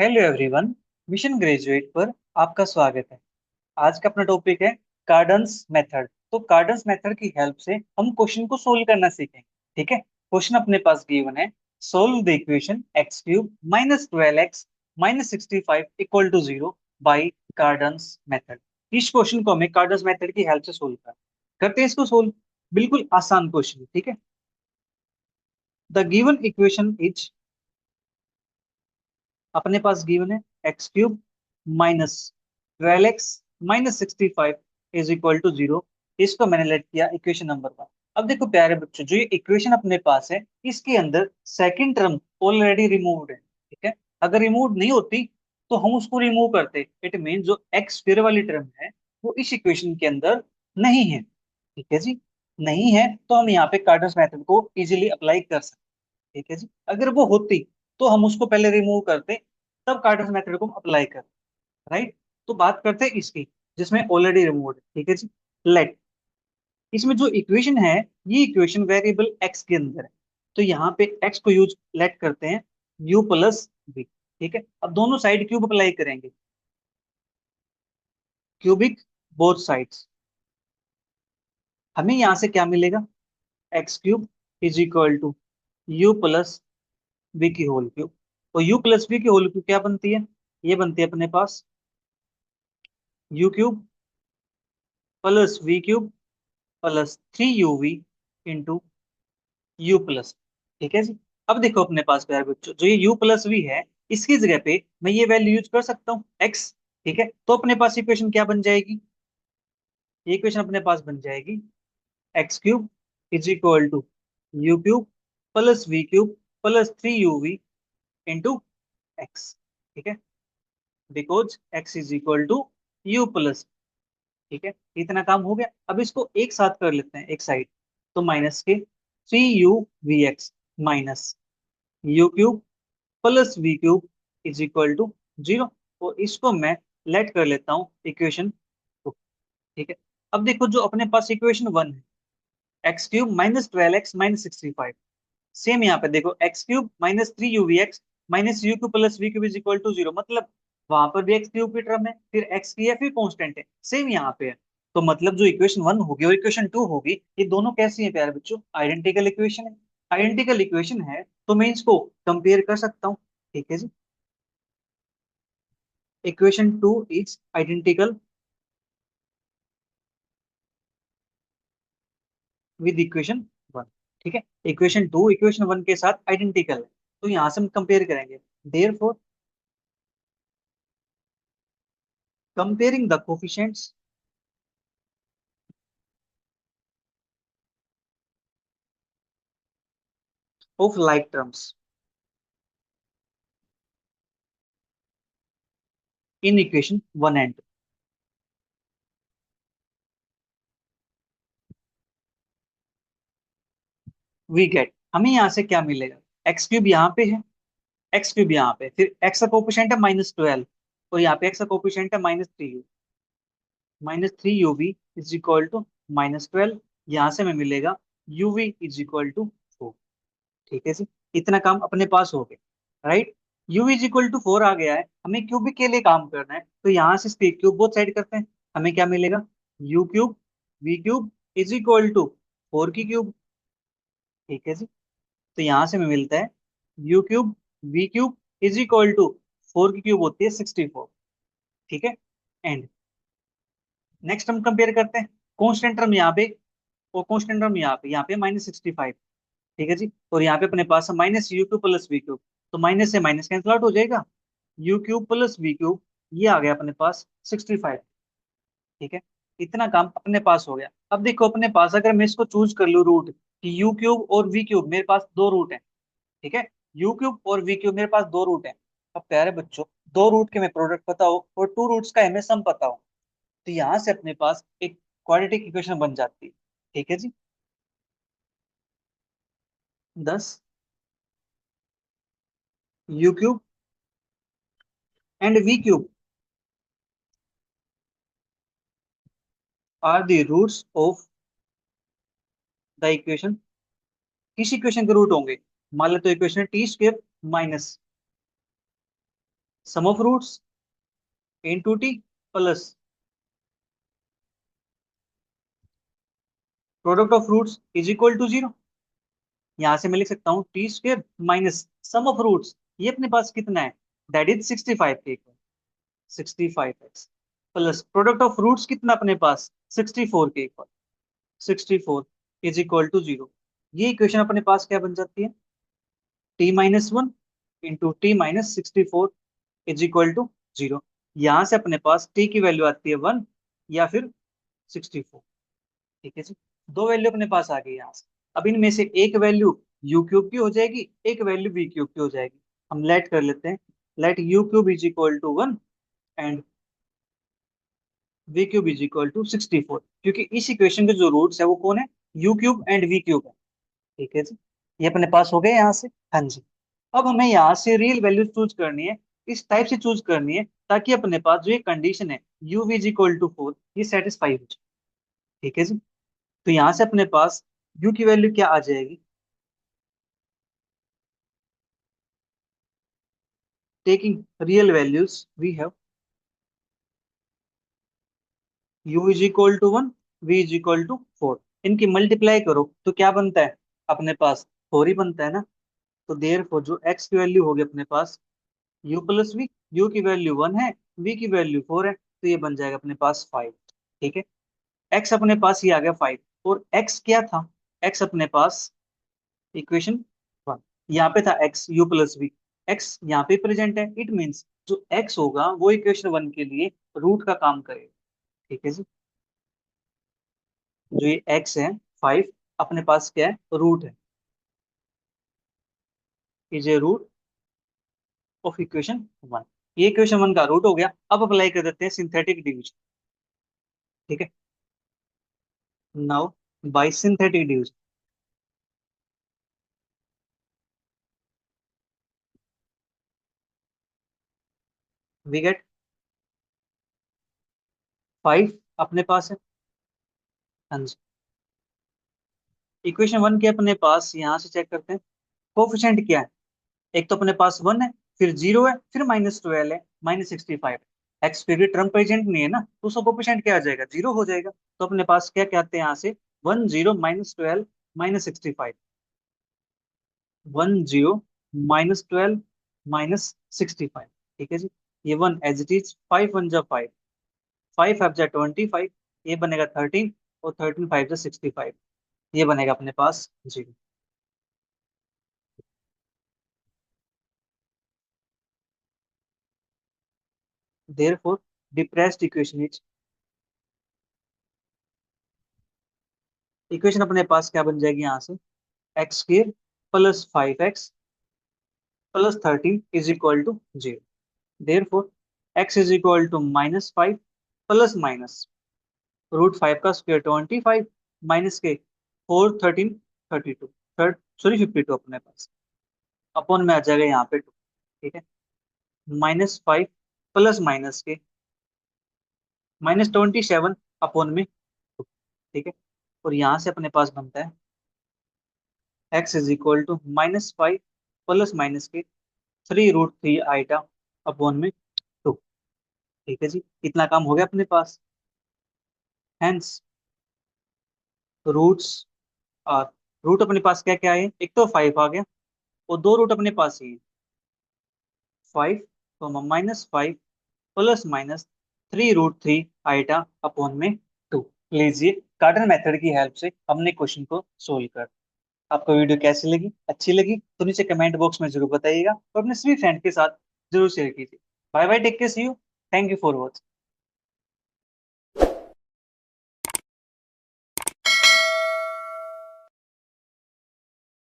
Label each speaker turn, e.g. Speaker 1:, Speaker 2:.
Speaker 1: Hello everyone. Mission graduate पर आपका स्वागत है। आज का अपना टॉपिक है कार्डन्स मेथड। तो कार्डन्स मेथड की हेल्प से हम क्वेश्चन को सोल्व करना सीखेंगे। ठीक है, क्वेश्चन अपने पास गिवन है। Solve the equation x cube minus 12x minus 65 equal to 0 by Cardan's method. इस क्वेश्चन को हमें कार्डन्स मेथड की हेल्प से सोल्व करते हैं इसको सोल्व। बिल्कुल आसान क्वेश्चन है। ठीक है, द गिवन इक्वेशन इज, अपने पास गिवन है x cube minus 12x minus 65 is equal to 0। इसको मैंने लेट किया इक्वेशन नंबर 1। अब देखो प्यारे बच्चों, जो ये इक्वेशन अपने पास है इसके अंदर सेकंड टर्म ऑलरेडी रिमूव्ड है। ठीक है, अगर रिमूव नहीं होती तो हम उसको रिमूव करते। इट मीन जो एक्स स्क्वायर वाली टर्म है वो इस इक्वेशन के अंदर नहीं है। ठीक है जी, नहीं है तो हम यहाँ पे कार्टेशियन मेथड को इजीली अप्लाई कर सकते। ठीक है जी, अगर वो होती तो हम उसको पहले रिमूव करते, तब कार्टेशियन मेथड को अप्लाई करते। राइट, तो बात करते हैं इसकी जिसमें ऑलरेडी रिमूव्ड है। ठीक है जी, लेट, इसमें जो इक्वेशन है ये इक्वेशन वेरिएबल एक्स के अंदर है, तो यहाँ पे एक्स को यूज लेट करते हैं यू प्लस बी। ठीक है, अब दोनों साइड क्यूब अप्लाई करेंगे, क्यूबिक बोथ साइड्स। हमें यहाँ से क्या मिलेगा, x cube is equal to u plus b की होल क्यूब। और यू प्लस बी की होल क्यूब क्या बनती है, ये बनती है अपने पास u cube plus v cube plus 3 UV into u plus. ठीक है जी, अब देखो अपने पास प्यारे बच्चों, जो ये यू प्लस वी है इसकी जगह पे मैं ये वैल्यू यूज कर सकता हूँ एक्स। ठीक है, तो अपने पास इक्वेशन क्या बन जाएगी, ये इक्वेशन अपने पास बन जाएगी x cube is equal to u cube plus v cube plus 3 UV into x. ठीक है, because x is equal to u plus. ठीक है, इतना काम हो गया। अब इसको एक साथ कर लेते हैं एक साइड, तो माइनस के 3 UVx minus u cube plus v cube is equal to 0। तो इसको मैं लेट कर लेता हूँ इक्वेशन 2। ठीक है, अब देखो जो अपने पास इक्वेशन 1 है x cube minus 12x minus 65, same यहाँ पे देखो x cube minus 3 UVx minus u cube plus v cube is equal to 0। मतलब वहां पर भी एक्स क्यूब की टर्म है, फिर एक्स की है, फिर कांस्टेंट है, सेम यहाँ पे है। तो मतलब जो इक्वेशन 1 होगी और इक्वेशन 2 होगी, ये दोनों कैसी है प्यारे बच्चों, आइडेंटिकल इक्वेशन है। आइडेंटिकल इक्वेशन है तो मैं इसको कंपेयर कर सकता हूँ। ठीक है जी, equation 2 is identical with equation 1। ठीक है, इक्वेशन 2 इक्वेशन 1 के साथ आइडेंटिकल है, तो यहां से हम कंपेयर करेंगे। Therefore comparing the coefficients of like terms in equation 1 and 2, we get, हमें यहाँ से क्या मिलेगा, एक्स क्यूब यहाँ पे है, एक्स क्यूब यहाँ पे, फिर एक्स का कोफिशिएंट है -12 और यहाँ पे एक्स का कोफिशिएंट है -3 -3 UV इज इक्वल टू -12। यहाँ से हमें मिलेगा यूवी इज इक्वल टू 4। ठीक है जी, इतना काम अपने पास हो गया। Right, u is equal to 4 आ गया है, हमें क्यूबिक के लिए काम करना है, तो यहाँ से इसके क्यूब बोथ साइड करते हैं। हमें क्या मिलेगा, u cube v cube is equal to 4 की क्यूब। ठीक है जी, तो यहाँ से हमें मिलता है u cube v cube is equal to 4 की क्यूब होती है 64। ठीक है, एंड नेक्स्ट हम कंपेयर करते हैं कॉन्स्टेंट टर्म यहाँ पे और कॉन्स्टेंट टर्म यहाँ पे -65। ठीक है जी, और यहाँ पे अपने पास है minus u cube plus v cube, तो माइनस से माइनस कैंसिल आउट हो जाएगा, u cube plus v cube ये आ गया अपने पास 65। ठीक है, इतना काम अपने पास हो गया। अब देखो अपने पास अगर मैं इसको चूज कर लूँ रूट कि यू क्यूब और वी क्यूब, मेरे पास दो रूट है। ठीक है, यू क्यूब और वी क्यूब मेरे पास दो रूट है। अब प्यारे बच्चों, दो रूट के में प्रोडक्ट पता हो और टू रूट्स का हमें सम पता हो, तो यहाँ से अपने पास एक क्वाड्रेटिक इक्वेशन बन जाती है। ठीक है जी, 10 u cube and v cube are the roots of the equation. किस इक्वेशन के रूट होंगे, मान लेते तो equation t square minus sum of roots into t plus product of roots is equal to zero. यहां से मैं लिख सकता हूँ t square minus sum of roots, ये अपने पास कितना है, दैट इज 65 के equal, 65x plus product of roots कितना अपने पास 64 के equal, 64 is equal to zero. ये इक्वेशन अपने पास क्या बन जाती है, t minus one into t minus 64 is equal to zero. यहां से अपने पास टी की वैल्यू आती है वन या फिर 64। ठीक है जी, दो वैल्यू अपने पास आ गई यहाँ से। अब इनमें से एक वैल्यू यू क्यूब की हो जाएगी, एक वैल्यू वी क्यूब की हो जाएगी। हम लेट कर लेते हैं, let u cube is equal to one and v cube is equal to 64, क्योंकि इस इक्वेशन के जो रूट्स है वो कौन है, u cube and v cube है। ठीक है जी, ये अपने पास हो गए यहाँ से। हाँ जी, अब हमें यहाँ से रियल वैल्यू चूज करनी है, इस टाइप से चूज करनी है ताकि अपने पास जो ये कंडीशन है u v is equal to four, ये सेटिस्फाई हो जाए। ठीक है जी, तो यहाँ से अपने पास यू की वैल्यू क्या आ जाएगी, taking real values we have u is equal to one, v is equal to four. इनकी मल्टीप्लाई करो तो क्या बनता है, अपने पास फोर ही बनता है ना। तो देयर फोर जो x की वैल्यू होगी अपने पास u प्लस वी, u की वैल्यू वन है, v की वैल्यू फोर है, तो ये बन जाएगा अपने पास फाइव। ठीक है, x अपने पास ये आ गया फाइव, और x क्या था, x अपने पास इक्वेशन वन, यहाँ पे था x u plus v, x यहाँ पे प्रेजेंट है, इट मीन्स जो x होगा वो इक्वेशन वन के लिए रूट का काम करेगा। ठीक है जी, जो ये x है फाइव, अपने पास क्या है, रूट है, is a root of equation one. ये इक्वेशन वन का रूट हो गया। अब अप्लाई कर देते हैं सिंथेटिक डिवीजन। ठीक है, now by synthetic division we get five अपने पास है। हाँ जी, इक्वेशन वन के अपने पास यहाँ से चेक करते हैं कोफिशिएंट क्या है, एक तो अपने पास वन है, फिर जीरो है, फिर माइनस ट्वेल्व है, माइनस 65। एक्स फिर भी टर्म प्रेजेंट नहीं है ना, तो उसका कोफिशिएंट क्या आ जाएगा, जीरो हो जाएगा। तो अपने पास क्या क्या आते हैं यहाँ से, one zero minus twelve minus 65, one zero minus twelve minus 65। ठीक है जी, ये one as it is, five one जा फाइव, फाइव फाइव जा 25, ये बनेगा 13, और 13 फाइव जा 65, ये बनेगा अपने पास zero. Therefore depressed equation is, equation अपने पास क्या बन जाएगी यहाँ से, x square plus five x plus 13 is equal to zero. Therefore x is equal to minus five plus minus root five का स्क्वायर 25 माइनस के फोर 13 32, थर्ड सॉरी 52 अपने पास, अपॉन में आ जाएगा यहाँ पे टू। ठीक है, माइनस फाइव प्लस माइनस के माइनस 27 अपॉन में टू। ठीक है, और यहाँ से अपने पास बनता है x is equal to minus five plus minus के three root three iota upon में टू। ठीक है जी, इतना काम हो गया अपने पास। हेंस रूट्स और रूट अपने पास क्या क्या है, एक तो फाइव आ गया, और दो रूट अपने पास ही है, फाइव तो minus five plus minus three root three iota upon में टू। लीजिए, कार्टन मेथड की हेल्प से हमने क्वेश्चन को सोल्व कर। आपको वीडियो कैसी लगी, अच्छी लगी तो नीचे कमेंट बॉक्स में जरूर बताइएगा, और अपने सभी फ्रेंड के साथ जरूर शेयर कीजिए। Bye bye, take care, see you, thank you for watching.